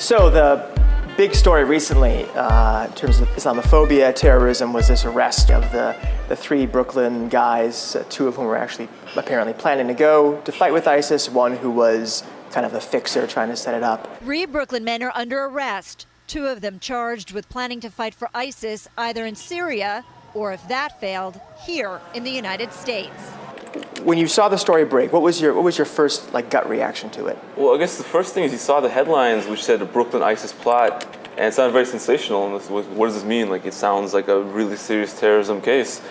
So the big story recently in terms of Islamophobia, terrorism, was this arrest of the three Brooklyn guys, two of whom were actually apparently planning to go to fight with ISIS, one who was kind of a fixer trying to set it up. 3 Brooklyn men are under arrest, 2 of them charged with planning to fight for ISIS either in Syria or, if that failed, here in the United States. When you saw the story break, what was your first gut reaction to it? Well, I guess the first thing is you saw the headlines which said a Brooklyn ISIS plot, and it sounded very sensational. And what does this mean? It sounds like a really serious terrorism case.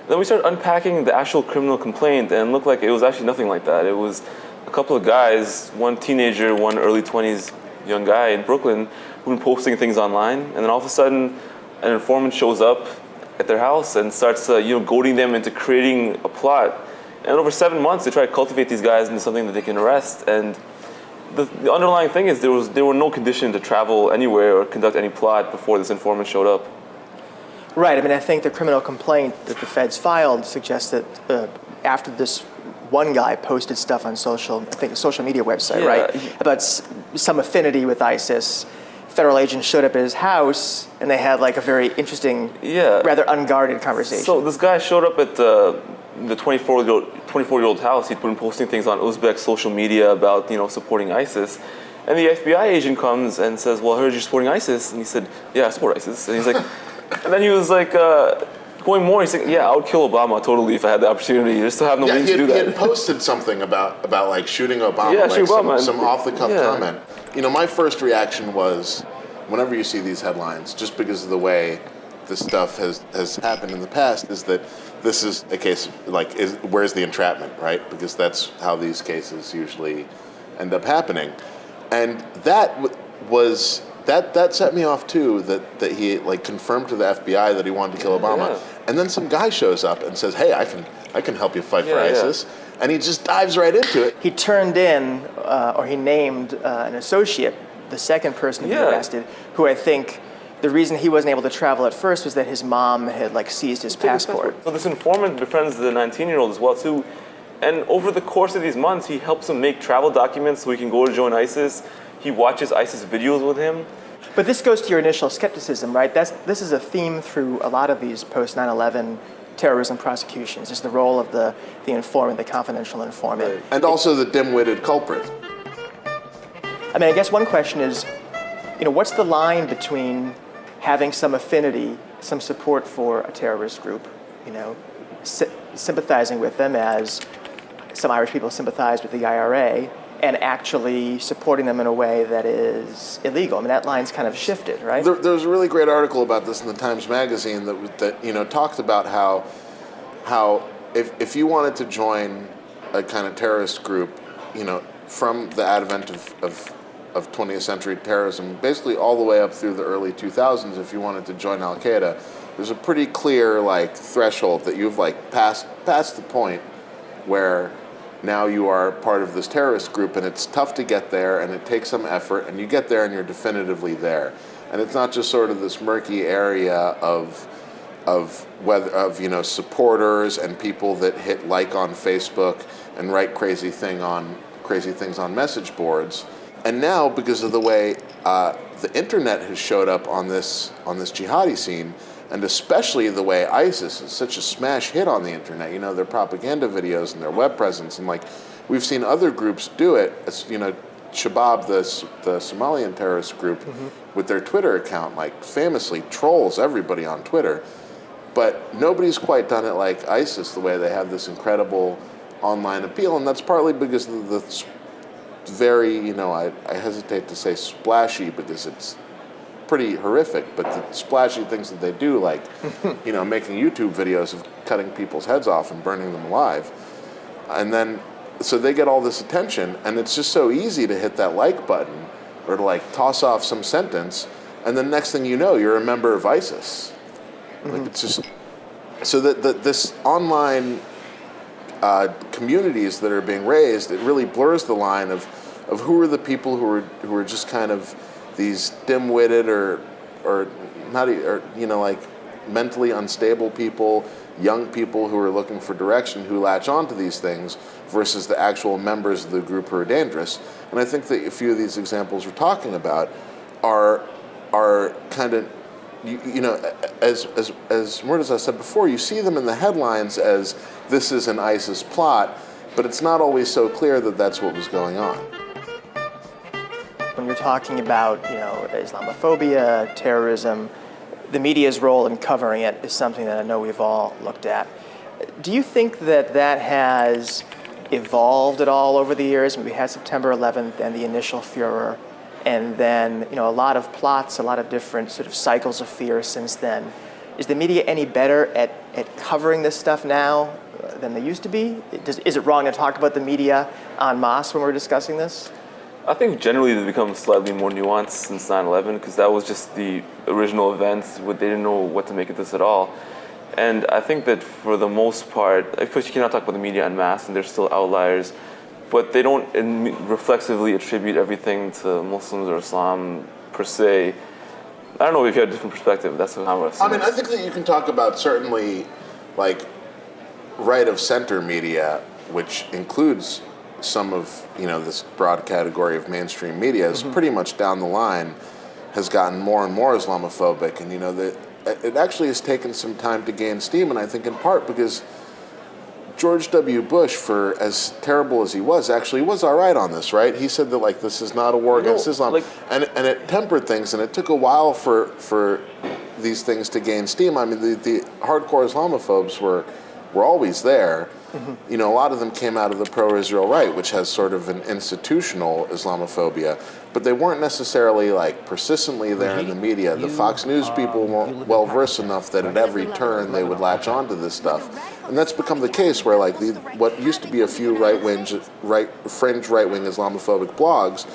Then we started unpacking the actual criminal complaint, and it looked like it was actually nothing like that. It was a couple of guys, one teenager, one early 20s young guy in Brooklyn, who've been posting things online, and then all of a sudden, an informant shows up at their house and starts, goading them into creating a plot. And over 7 months, they try to cultivate these guys into something that they can arrest. And the underlying thing is there were no condition to travel anywhere or conduct any plot before this informant showed up. Right. I think the criminal complaint that the feds filed suggests that after this one guy posted stuff on a social media website, Yeah. right, about some affinity with ISIS, federal agents showed up at his house and they had a very interesting, rather unguarded conversation. So this guy showed up at the 24-year-old house. He'd been posting things on Uzbek social media about supporting ISIS, and the FBI agent comes and says, "Well, I heard you're supporting ISIS," and he said, "Yeah, I support ISIS." And he's like, and then he was going more. He's like, "Yeah, I would kill Obama totally if I had the opportunity. I still have no means to do that." He had posted something about shooting Obama, some off the cuff comment. My first reaction was, whenever you see these headlines, just because of the way this stuff has happened in the past, is that this is a case of where's the entrapment, right? Because that's how these cases usually end up happening, and that set me off too. That he confirmed to the FBI that he wanted to kill Obama, and then some guy shows up and says, "Hey, I can help you fight for ISIS," and he just dives right into it. He turned in, or he named an associate, the second person to be arrested, who I think. The reason he wasn't able to travel at first was that his mom had seized his passport. So this informant befriends the 19-year-old as well too, and over the course of these months, he helps him make travel documents so he can go to join ISIS. He watches ISIS videos with him. But this goes to your initial skepticism, right? This is a theme through a lot of these post 9/11 terrorism prosecutions. Is the role of the informant, the confidential informant, and also the dim-witted culprit. I guess one question is, what's the line between having some affinity, some support for a terrorist group, sympathizing with them as some Irish people sympathize with the IRA, and actually supporting them in a way that is illegal? That line's kind of shifted, right? There's a really great article about this in the Times Magazine that talked about how if you wanted to join a kind of terrorist group, from the advent of 20th century terrorism, basically all the way up through the early 2000s, if you wanted to join Al-Qaeda, there's a pretty clear threshold that you've passed the point where now you are part of this terrorist group, and it's tough to get there, and it takes some effort, and you get there and you're definitively there. And it's not just sort of this murky area of supporters and people that hit on Facebook and write crazy things on message boards. And now, because of the way the internet has showed up on this jihadi scene, and especially the way ISIS is such a smash hit on the internet, their propaganda videos and their web presence, and we've seen other groups do it. As, Shabab, the Somalian terrorist group, with their Twitter account, famously trolls everybody on Twitter. But nobody's quite done it like ISIS, the way they have this incredible online appeal, and that's partly because of the very, I hesitate to say splashy because it's pretty horrific, but the splashy things that they do, making YouTube videos of cutting people's heads off and burning them alive. And then, so they get all this attention, and it's just so easy to hit that like button or to toss off some sentence, and then next thing you know, you're a member of ISIS. It's just, so that this online communities that are being raised, it really blurs the line of who are the people who are just kind of these dim-witted or not, or mentally unstable people, young people who are looking for direction, who latch onto these things, versus the actual members of the group who are dangerous. And I think that a few of these examples we're talking about are kind of, you know, as Murtaza said before, you see them in the headlines as this is an ISIS plot, but it's not always so clear that that's what was going on. When you're talking about, you know, Islamophobia, terrorism, the media's role in covering it is something that I know we've all looked at. Do you think that that has evolved at all over the years? We had September 11th and the initial furor, and then, you know, a lot of plots, a lot of different sort of cycles of fear since then. Is the media any better at covering this stuff now than they used to be? Is it wrong to talk about the media en masse when we're discussing this? I think generally they've become slightly more nuanced since 9/11 because that was just the original event. They didn't know what to make of this at all. And I think that for the most part, of course you cannot talk about the media en masse and there's still outliers, but they don't reflexively attribute everything to Muslims or Islam per se. I don't know if you have a different perspective. That's how I mean, I think that you can talk about certainly like right of center media, which includes some of, you know, this broad category of mainstream media is pretty much down the line has gotten more and more Islamophobic. And, you know, it actually has taken some time to gain steam, and I think in part because George W. Bush, for as terrible as he was, actually was all right on this, right? He said that, like, this is not a war against Islam. And it tempered things, and it took a while for these things to gain steam. I mean, the hardcore Islamophobes were always there. You know, a lot of them came out of the pro-Israel right, which has sort of an institutional Islamophobia, but they weren't necessarily like persistently there in the media. The Fox News people weren't well versed enough that at every turn they would latch onto this stuff, and that's become the case where like what used to be a few fringe right-wing Islamophobic blogs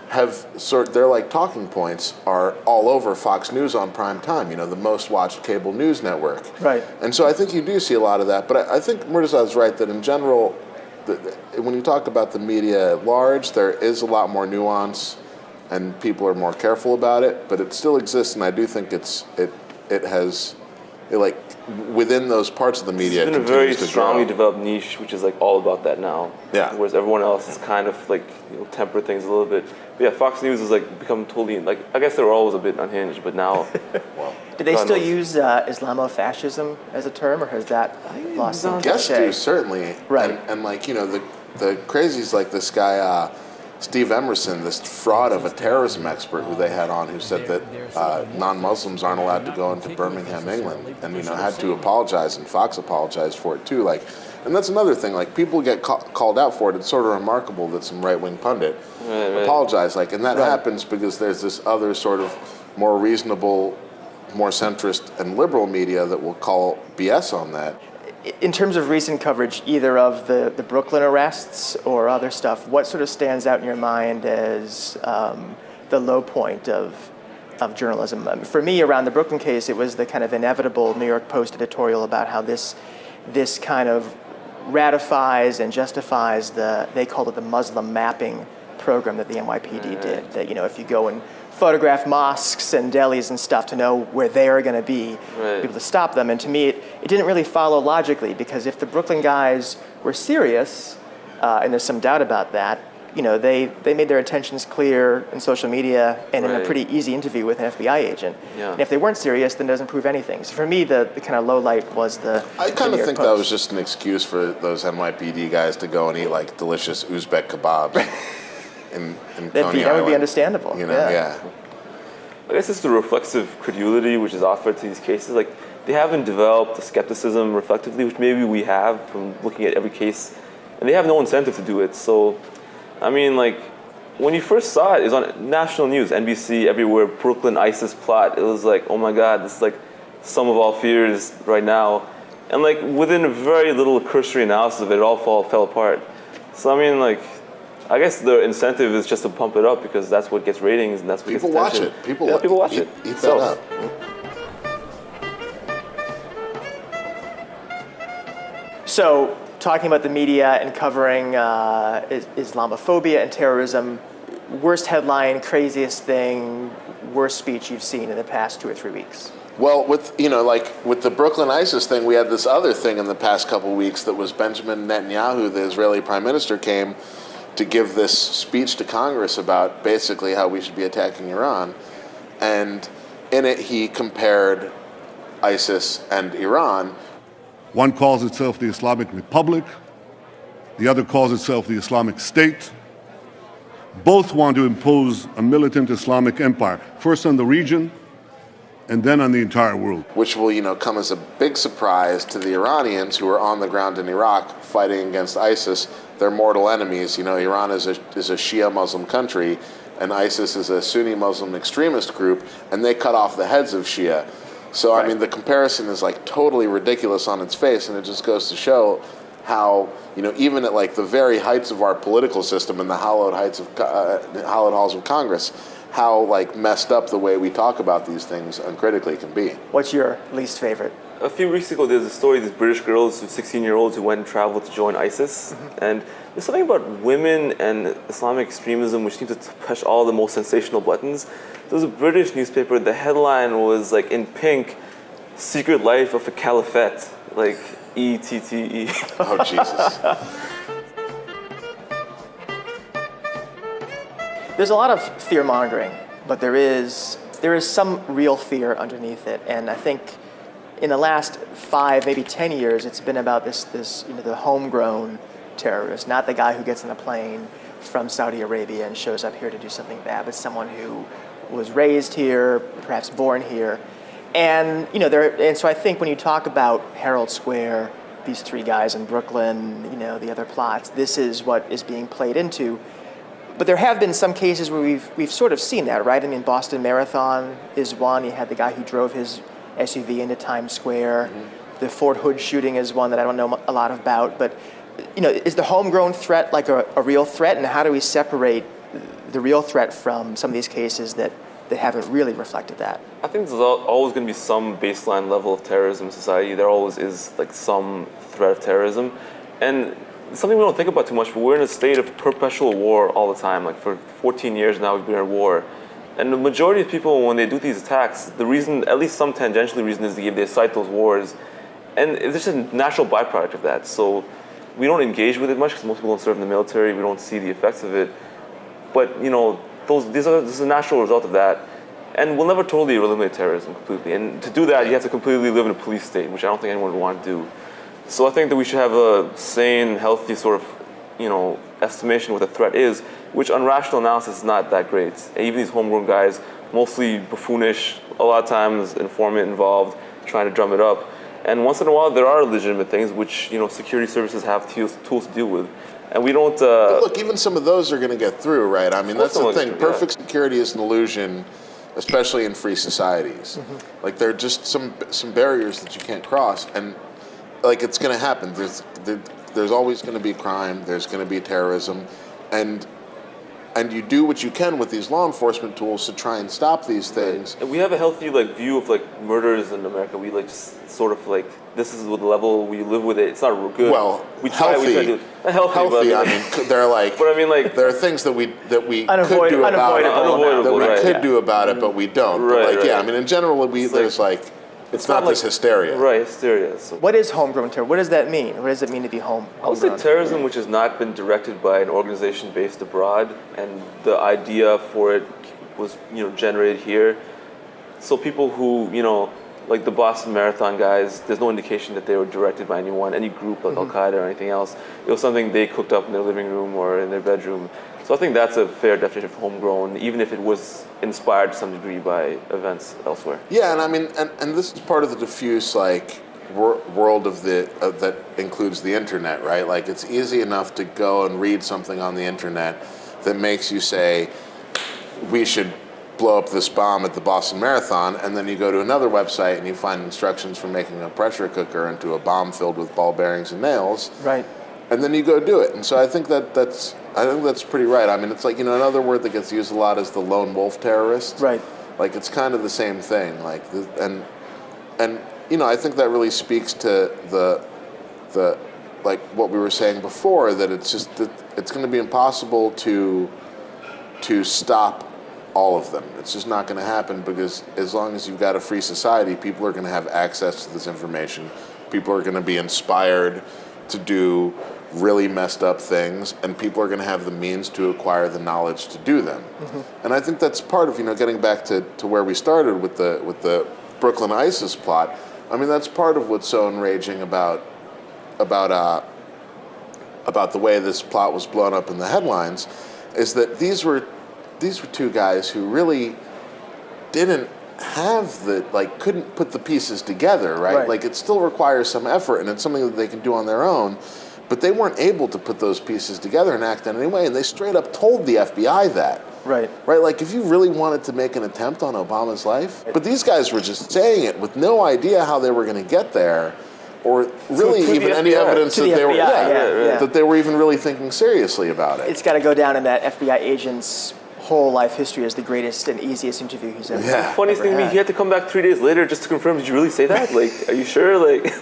have their like talking points are all over Fox News on prime time, you know, the most watched cable news network. Right. And so I think you do see a lot of that, but I think Murtaza is right that in general, when you talk about the media at large, there is a lot more nuance and people are more careful about it, but it still exists, and I do think within those parts of the media, it's been a very strongly developed niche, which is like all about that now. Yeah. Whereas everyone else is kind of like, you know, temper things a little bit. But yeah, Fox News has like become totally like, I guess they were always a bit unhinged, but now. Well, do they still use Islamofascism as a term, or has that lost some Yes, cachet? do certainly. Right. And like, you know, the crazies like this guy. Steve Emerson, this fraud of a terrorism expert who they had on, who said that non-Muslims aren't allowed to go into Birmingham, England, and, you know, had to apologize, and Fox apologized for it too. Like, and that's another thing. Like, people get called out for it. It's sort of remarkable that some right-wing pundit apologized. Like, and that happens because there's this other sort of more reasonable, more centrist and liberal media that will call BS on that. In terms of recent coverage, either of the Brooklyn arrests or other stuff, what sort of stands out in your mind as the low point of journalism? For me, around the Brooklyn case, it was the kind of inevitable New York Post editorial about how this kind of ratifies and justifies they called it the Muslim mapping program that the NYPD did. That, you know, if you go and photograph mosques and delis and stuff to know where they are going to be able to stop them. And to me, it didn't really follow logically, because if the Brooklyn guys were serious, and there's some doubt about that, you know, they made their intentions clear in social media and in a pretty easy interview with an FBI agent. Yeah. And if they weren't serious, then it doesn't prove anything. So for me, the kind of low light was I kind of think that was just an excuse for those NYPD guys to go and eat like delicious Uzbek kebabs. In that would be understandable. You know, yeah. I guess it's the reflexive credulity which is offered to these cases. Like, they haven't developed the skepticism reflectively, which maybe we have from looking at every case, and they have no incentive to do it. So, I mean, like, when you first saw it was on national news, NBC, everywhere, Brooklyn ISIS plot. It was like, oh my God, this is like sum of all fears right now. And like within a very little cursory analysis of it, it all fell apart. So I mean, like, I guess the incentive is just to pump it up because that's what gets ratings and that's what people gets watch attention. it. People watch it. Eat that up. So, talking about the media and covering Islamophobia and terrorism, worst headline, craziest thing, worst speech you've seen in the past 2 or 3 weeks? Well, with the Brooklyn ISIS thing, we had this other thing in the past couple of weeks that was Benjamin Netanyahu, the Israeli prime minister, came to give this speech to Congress about basically how we should be attacking Iran. And in it, he compared ISIS and Iran. One calls itself the Islamic Republic. The other calls itself the Islamic State. Both want to impose a militant Islamic empire, first on the region and then on the entire world. Which will, come as a big surprise to the Iranians who are on the ground in Iraq fighting against ISIS. They're mortal enemies. Iran is a Shia Muslim country, and ISIS is a Sunni Muslim extremist group, and they cut off the heads of Shia. So, Right. I mean, the comparison is like totally ridiculous on its face, and it just goes to show how, even at like the very heights of our political system and the hallowed halls of Congress, how like messed up the way we talk about these things uncritically can be. What's your least favorite? A few weeks ago, there's a story of these British girls, 16-year-olds, who went and traveled to join ISIS. And there's something about women and Islamic extremism which seems to push all the most sensational buttons. There was a British newspaper, the headline was like in pink, Secret Life of a Caliphate, like E-T-T-E. Oh, Jesus. There's a lot of fear mongering, but there is some real fear underneath it, and I think in the last 5, maybe 10 years, it's been about this the homegrown terrorist, not the guy who gets on a plane from Saudi Arabia and shows up here to do something bad, but someone who was raised here, perhaps born here, and so I think when you talk about Herald Square, these 3 guys in Brooklyn, the other plots, this is what is being played into. But there have been some cases where we've sort of seen that, right? I mean, Boston Marathon is one. You had the guy who drove his SUV into Times Square. Mm-hmm. The Fort Hood shooting is one that I don't know a lot about. But, is the homegrown threat like a real threat? And how do we separate the real threat from some of these cases that haven't really reflected that? I think there's always going to be some baseline level of terrorism in society. There always is like some threat of terrorism. And it's something we don't think about too much, but we're in a state of perpetual war all the time. Like for 14 years now, we've been at war. And the majority of people, when they do these attacks, the reason, at least some tangentially reason, is they cite those wars. And it's just a natural byproduct of that. So we don't engage with it much because most people don't serve in the military. We don't see the effects of it. But, this is a natural result of that. And we'll never totally eliminate terrorism completely. And to do that, you have to completely live in a police state, which I don't think anyone would want to do. So I think that we should have a sane, healthy sort of, estimation of what the threat is, which on rational analysis is not that great. And even these homegrown guys, mostly buffoonish, a lot of times informant involved, trying to drum it up. And once in a while, there are legitimate things which, security services have tools to deal with. And we don't... But look, even some of those are going to get through, right? I mean, that's the thing. Perfect yeah. security is an illusion, especially in free societies. Mm-hmm. Like, there are just some barriers that you can't cross. And, like, it's going to happen. There's always going to be crime. There's going to be terrorism. And you do what you can with these law enforcement tools to try and stop these things. And we have a healthy view of murders in America. We just sort of this is the level we live with it. It's not real good. Well, we try to do it. Healthy. I mean, they're like. But I mean, there are things that we could do about it, but we don't. Right, but I mean, in general, it's not this hysteria. Right, hysteria. So. What is homegrown terror? What does that mean? What does it mean to be homegrown? I would say terrorism which has not been directed by an organization based abroad, and the idea for it was, generated here. So people who, like the Boston Marathon guys, there's no indication that they were directed by any group like Al-Qaeda or anything else. It was something they cooked up in their living room or in their bedroom. So I think that's a fair definition of homegrown, even if it was inspired to some degree by events elsewhere. Yeah, and I mean, and this is part of the diffuse world of that includes the internet, right? Like, it's easy enough to go and read something on the internet that makes you say, we should blow up this bomb at the Boston Marathon, and then you go to another website and you find instructions for making a pressure cooker into a bomb filled with ball bearings and nails. Right. And then you go do it. And so I think that's pretty right. I mean, it's like, another word that gets used a lot is the lone wolf terrorist. Right. Like, it's kind of the same thing. And I think that really speaks to the what we were saying before, that it's just that it's going to be impossible to stop all of them. It's just not going to happen, because as long as you've got a free society, people are going to have access to this information. People are going to be inspired to do really messed up things, and people are going to have the means to acquire the knowledge to do them. And I think that's part of, getting back to where we started with the Brooklyn ISIS plot. I mean, that's part of what's so enraging about the way this plot was blown up in the headlines, is that these were two guys who really didn't have couldn't put the pieces together, right? Like, it still requires some effort, and it's something that they can do on their own, but they weren't able to put those pieces together and act in any way, and they straight up told the FBI that. Right, like, if you really wanted to make an attempt on Obama's life, but these guys were just saying it with no idea how they were going to get there, or really even any evidence that they were that they were even really thinking seriously about it. It's got to go down in that FBI agent's whole life history as the greatest and easiest interview he's ever had. Funniest thing to me, he had to come back 3 days later just to confirm, did you really say that? Like, are you sure? Like,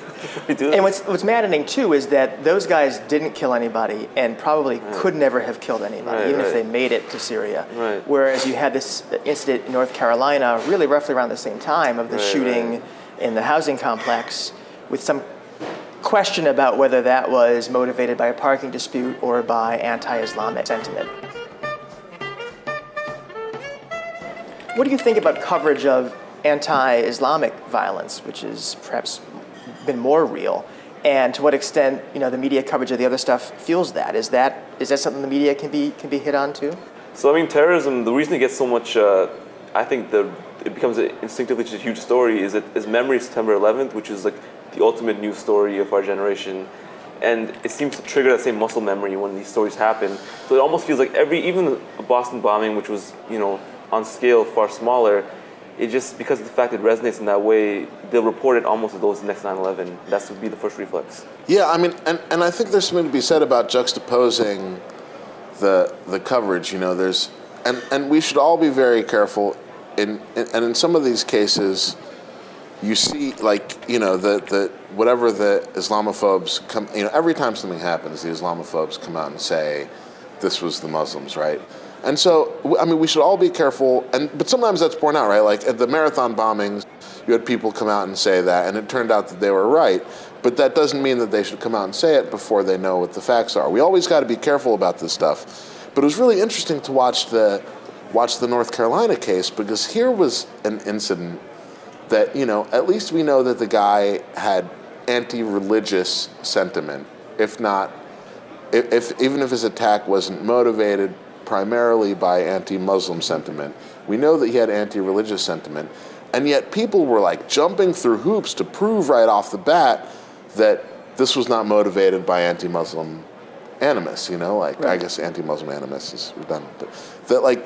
and what's maddening too is that those guys didn't kill anybody and probably could never have killed anybody, even if they made it to Syria. Whereas you had this incident in North Carolina, really roughly around the same time, of the shooting in the housing complex, with some question about whether that was motivated by a parking dispute or by anti-Islamic sentiment. What do you think about coverage of anti-Islamic violence, which has perhaps been more real, and to what extent the media coverage of the other stuff fuels that? Is that something the media can be hit on too? So I mean, terrorism. The reason it gets so much, I think it becomes instinctively just a huge story is memory of September 11th, which is like the ultimate news story of our generation. And it seems to trigger that same muscle memory when these stories happen. So it almost feels like even a Boston bombing, which was, on scale far smaller, it just, because of the fact it resonates in that way, they'll report it almost as though it's the next 9/11. That would be the first reflex. Yeah, I mean, and I think there's something to be said about juxtaposing the coverage. And we should all be very careful. And in some of these cases, you see, the whatever the Islamophobes come, every time something happens, the Islamophobes come out and say, this was the Muslims, right? And so, I mean, we should all be careful, but sometimes that's borne out, right? Like at the marathon bombings, you had people come out and say that, and it turned out that they were right. But that doesn't mean that they should come out and say it before they know what the facts are. We always got to be careful about this stuff. But it was really interesting to watch the North Carolina case, because here was an incident that, at least we know that the guy had anti-religious sentiment, even if his attack wasn't motivated primarily by anti-Muslim sentiment. We know that he had anti-religious sentiment, and yet people were jumping through hoops to prove right off the bat that this was not motivated by anti-Muslim animus, I guess anti-Muslim animus is redundant, but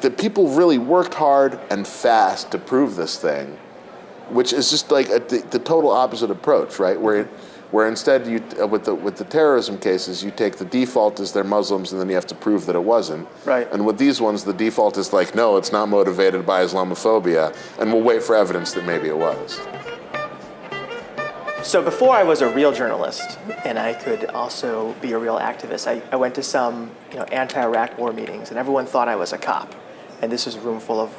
that people really worked hard and fast to prove this thing, which is just the total opposite approach, right? Where instead with the terrorism cases, you take the default as they're Muslims, and then you have to prove that it wasn't. Right. And with these ones, the default is no, it's not motivated by Islamophobia, and we'll wait for evidence that maybe it was. So before I was a real journalist, and I could also be a real activist, I went to some anti-Iraq war meetings, and everyone thought I was a cop. And this was a room full of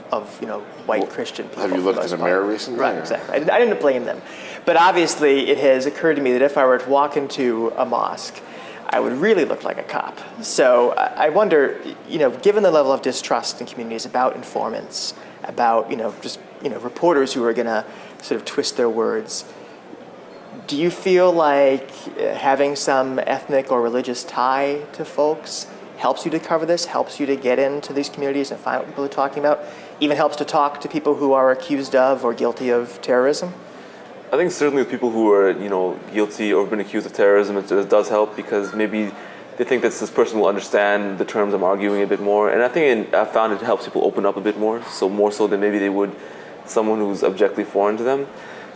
white Christian people. Have you looked in the mirror recently? Right, exactly. I didn't blame them. But obviously, it has occurred to me that if I were to walk into a mosque, I would really look like a cop. So I wonder, given the level of distrust in communities about informants, about reporters who are going to sort of twist their words, do you feel like having some ethnic or religious tie to folks helps you to cover this, helps you to get into these communities and find what people are talking about, even helps to talk to people who are accused of or guilty of terrorism? I think certainly with people who are, guilty or been accused of terrorism, it does help, because maybe they think that this person will understand the terms I'm arguing a bit more. And I found it helps people open up a bit more, so more so than maybe they would someone who's objectively foreign to them.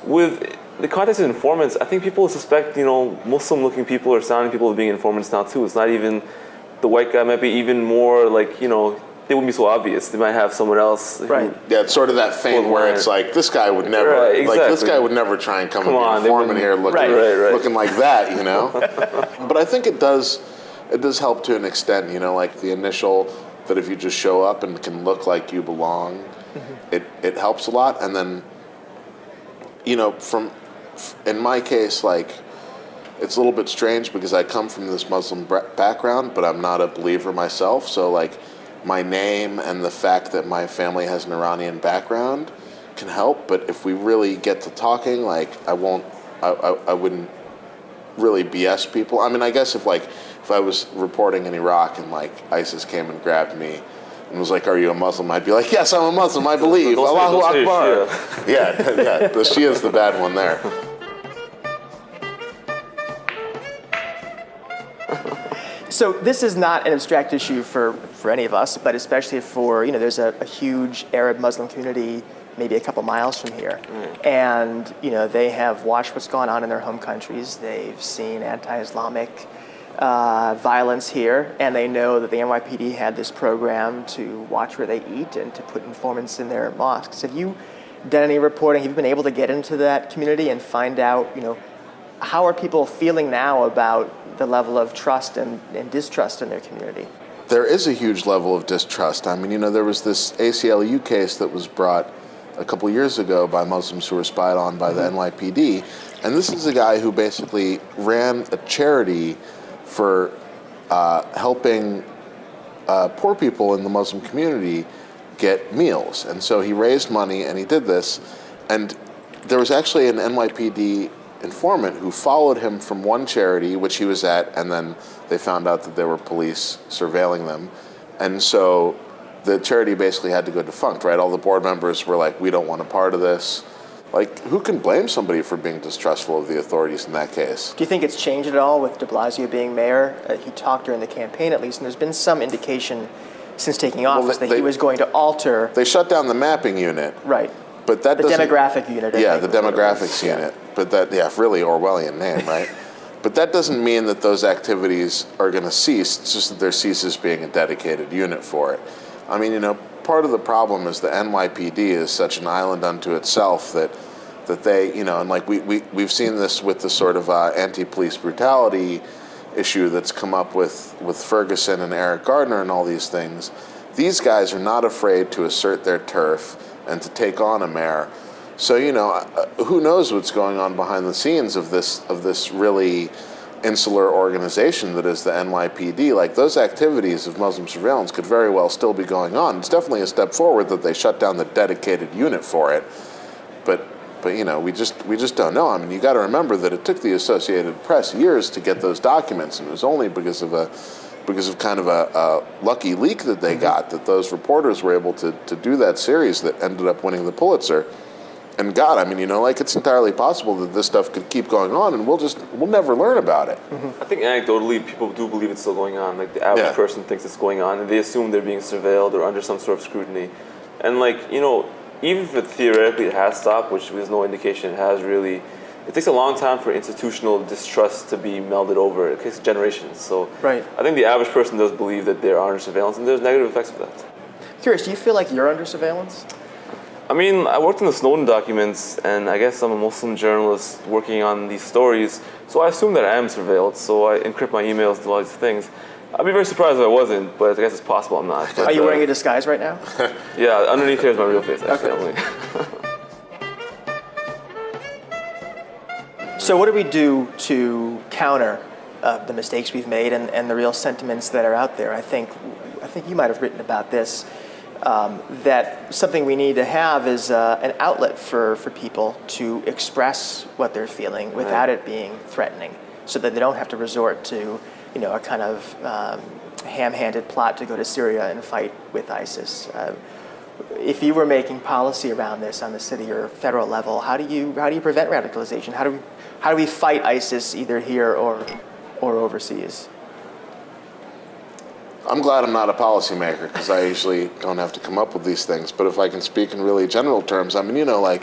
With the context of informants, I think people suspect, Muslim-looking people or sounding people of being informants now too. It's not even the white guy, might be even more they wouldn't be so obvious. They might have someone else. Right. Yeah, it's sort of that thing where it's this guy would never, this guy would never try and come and be an informant here looking like that, But I think it does help to an extent, the initial, that if you just show up and can look like you belong, it helps a lot. And then, in my case, it's a little bit strange because I come from this Muslim background, but I'm not a believer myself. So like my name and the fact that my family has an Iranian background can help. But if we really get to talking, like I wouldn't really BS people. I mean, I guess if I was reporting in Iraq and like ISIS came and grabbed me and was like, "Are you a Muslim?" I'd be like, "Yes, I'm a Muslim. I believe. Allahu Akbar." Yeah, the Shia's the bad one there. So this is not an abstract issue for any of us, but especially for, there's a huge Arab Muslim community maybe a couple miles from here. And, they have watched what's gone on in their home countries. They've seen anti-Islamic violence here, and they know that the NYPD had this program to watch where they eat and to put informants in their mosques. Have you done any reporting? Have you been able to get into that community and find out, how are people feeling now about the level of trust and distrust in their community? There is a huge level of distrust. I mean, there was this ACLU case that was brought a couple years ago by Muslims who were spied on by the NYPD. And this is a guy who basically ran a charity for helping poor people in the Muslim community get meals. And so he raised money and he did this. And there was actually an NYPD informant who followed him from one charity, which he was at, and then they found out that there were police surveilling them. And so the charity basically had to go defunct, right? All the board members were like, we don't want a part of this. Like, who can blame somebody for being distrustful of the authorities in that case? Do you think it's changed at all with de Blasio being mayor? He talked during the campaign at least, and there's been some indication since taking office that he was going to alter... They shut down the mapping unit. Right. But that the demographic unit. Yeah, the demographics unit. But that, really Orwellian name, right? But that doesn't mean that those activities are going to cease. It's just that there ceases being a dedicated unit for it. I mean, part of the problem is the NYPD is such an island unto itself that they, and like we've seen this with the sort of anti-police brutality issue that's come up with Ferguson and Eric Gardner and all these things. These guys are not afraid to assert their turf and to take on a mayor. So, who knows what's going on behind the scenes of this really insular organization that is the NYPD. Like, those activities of Muslim surveillance could very well still be going on. It's definitely a step forward that they shut down the dedicated unit for it. But we just don't know. I mean, you got to remember that it took the Associated Press years to get those documents, and it was only because of kind of a lucky leak that they got that those reporters were able to do that series that ended up winning the Pulitzer. And God, I mean, it's entirely possible that this stuff could keep going on, and we'll never learn about it. I think anecdotally, people do believe it's still going on. Like, the average person thinks it's going on, and they assume they're being surveilled or under some sort of scrutiny. And even if theoretically it has stopped, which there's no indication it has really, it takes a long time for institutional distrust to be melded over. It takes generations. So right. I think the average person does believe that they're under surveillance, and there's negative effects of that. Curious, do you feel like you're under surveillance? I mean, I worked on the Snowden documents, and I guess I'm a Muslim journalist working on these stories, so I assume that I am surveilled, so I encrypt my emails, do all these things. I'd be very surprised if I wasn't, but I guess it's possible I'm not. But, are you wearing a disguise right now? Yeah, underneath here is my real face, actually. Okay. So what do we do to counter the mistakes we've made and the real sentiments that are out there? I think you might have written about this, that something we need to have is an outlet for people to express what they're feeling without it being threatening, so that they don't have to resort to a kind of ham-handed plot to go to Syria and fight with ISIS. If you were making policy around this on the city or federal level, how do you prevent radicalization? How do we fight ISIS either here or overseas? I'm glad I'm not a policymaker because I usually don't have to come up with these things. But if I can speak in really general terms, I mean, look,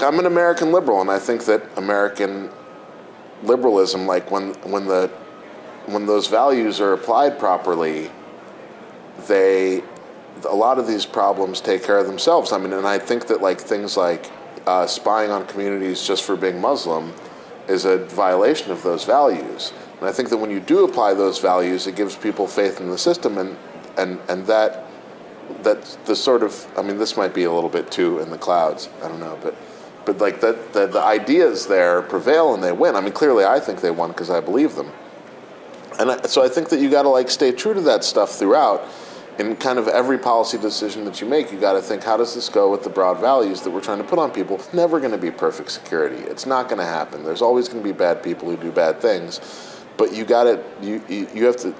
I'm an American liberal, and I think that American liberalism, like when those values are applied properly, a lot of these problems take care of themselves. I mean, and I think that things like spying on communities just for being Muslim is a violation of those values. And I think that when you do apply those values, it gives people faith in the system, and that's the sort of, I mean, this might be a little bit too in the clouds, I don't know, but But like the ideas there prevail and they win. I mean, clearly I think they won because I believe them. And so I think that you got to like stay true to that stuff throughout. In kind of every policy decision that you make, you got to think, how does this go with the broad values that we're trying to put on people? It's never going to be perfect security. It's not going to happen. There's always going to be bad people who do bad things, but you have to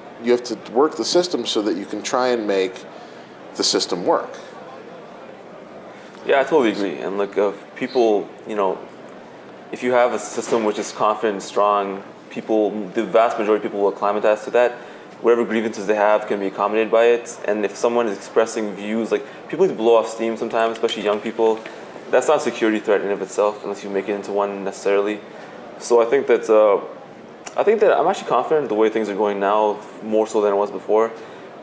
work the system so that you can try and make the system work. Yeah, I totally agree. And like people, if you have a system which is confident and strong, the vast majority of people will acclimatize to that. Whatever grievances they have can be accommodated by it. And if someone is expressing views, like people need to blow off steam sometimes, especially young people, that's not a security threat in and of itself unless you make it into one necessarily. So I think that I'm actually confident the way things are going now, more so than it was before.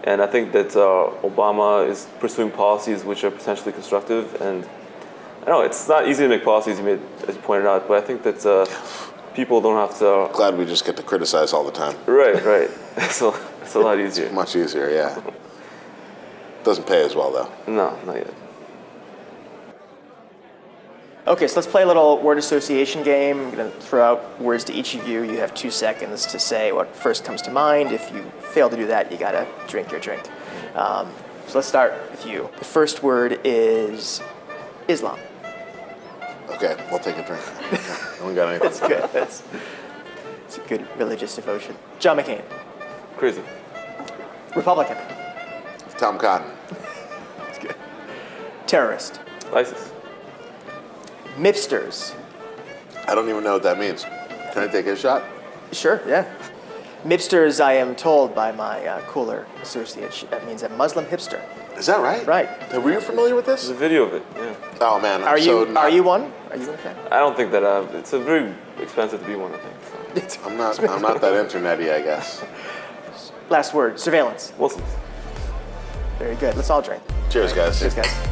And I think that Obama is pursuing policies which are potentially constructive. And I know it's not easy to make policies, as you pointed out, but I think that people don't have to. Glad we just get to criticize all the time. Right. It's a lot easier. It's much easier, yeah. Doesn't pay as well, though. No, not yet. Okay, so let's play a little word association game. I'm going to throw out words to each of you. You have 2 seconds to say what first comes to mind. If you fail to do that, you got to drink your drink. So let's start with you. The first word is Islam. Okay, we'll take a drink. I don't got anything. That's good. It's a good religious devotion. John McCain. Crazy. Republican. Tom Cotton. That's good. Terrorist. ISIS. Mipsters. I don't even know what that means. Can I take a shot? Sure, yeah. Mipsters, I am told by my cooler associate, that means a Muslim hipster. Is that right? Right. Were you familiar with There's this? a video of it, yeah. Oh man, Are you one? Are you one fan? I don't think that it's a very expensive to be one, I think. So. I'm not that internety, I guess. Last word, surveillance. Muslims. Very good. Let's all drink. Cheers, guys. Cheers, guys.